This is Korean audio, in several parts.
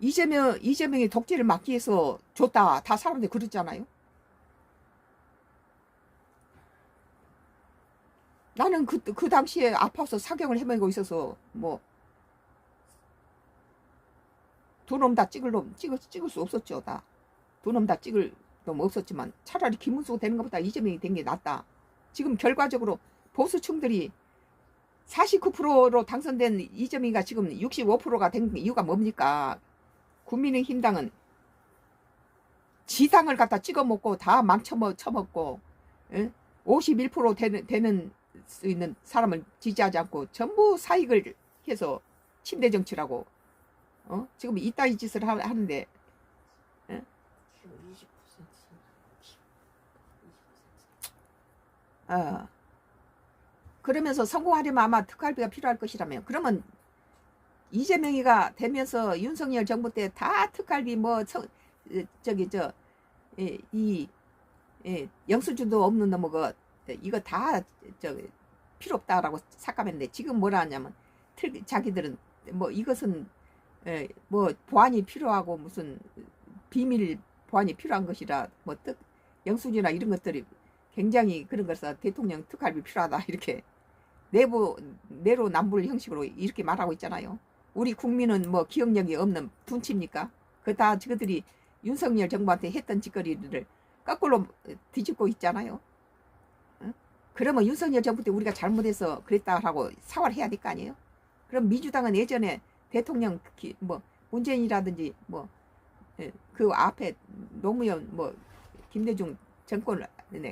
이재명이 독재를 막기 위해서 줬다. 다 사람들이 그랬잖아요. 나는 그 당시에 아파서 사경을 헤매고 있어서 뭐 두 놈 다 찍을 수 없었죠. 다 두 놈 다 찍을 놈 없었지만 차라리 김문수가 되는 것보다 이재명이 된 게 낫다. 지금 결과적으로 보수층들이 49%로 당선된 이재명이가 지금 65%가 된 이유가 뭡니까? 국민의힘당은 지당을 갖다 찍어 먹고 다 망쳐먹고 51% 되는 수 있는 사람을 지지하지 않고 전부 사익을 해서 침대 정치라고 지금 이따위 짓을 하는데 그러면서 성공하려면 아마 특활비가 필요할 것이라며. 그러면 이재명이가 되면서 윤석열 정부 때 다 특활비 영수증도 없는 놈거 이거 다 필요 없다라고 삭감했는데 지금 뭐라 하냐면 자기들은 뭐 이것은 뭐 보안이 필요하고 무슨 비밀 보안이 필요한 것이라 뭐 영수증이나 이런 것들이 굉장히 그런 것에서 대통령 특활비 필요하다 이렇게 내로남불 형식으로 이렇게 말하고 있잖아요. 우리 국민은 뭐 기억력이 없는 둔치입니까? 그 다 저들이 윤석열 정부한테 했던 짓거리를 거꾸로 뒤집고 있잖아요. 그러면 윤석열 정부 때 우리가 잘못해서 그랬다라고 사과를 해야 될 거 아니에요? 그럼 민주당은 예전에 대통령 뭐 문재인이라든지 뭐 그 앞에 노무현 뭐 김대중 정권을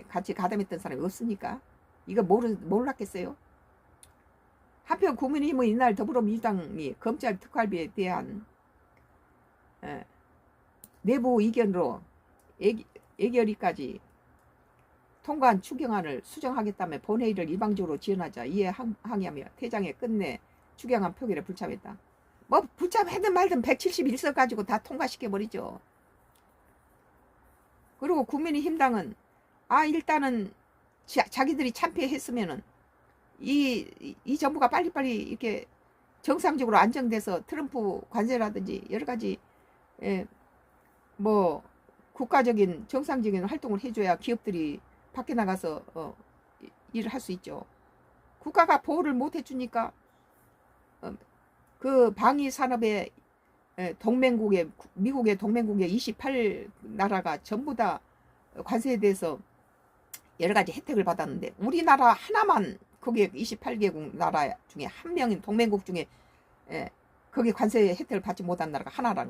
같이 가담했던 사람이 없으니까 이거 몰랐겠어요? 한편 국민의힘은 이날 더불어민주당이 검찰 특활비에 대한 내부 의견으로 예결위까지 통과한 추경안을 수정하겠다며 본회의를 일방적으로 지연하자 이에 항의하며 퇴장에 끝내 추경안 표결에 불참했다. 뭐 불참하든 말든 171석 가지고 다 통과시켜버리죠. 그리고 국민의힘당은 일단은 자기들이 참패했으면은 이 정부가 빨리빨리 이렇게 정상적으로 안정돼서 트럼프 관세라든지 여러 가지 뭐 국가적인 정상적인 활동을 해줘야 기업들이 밖에 나가서 일을 할 수 있죠. 국가가 보호를 못 해주니까 그 방위 산업의 미국의 동맹국의 28나라가 전부 다 관세에 대해서 여러 가지 혜택을 받았는데 우리나라 하나만 거기에 28개국 나라 중에 한 명인 동맹국 중에 거기 관세 혜택을 받지 못한 나라가 하나라는 거죠.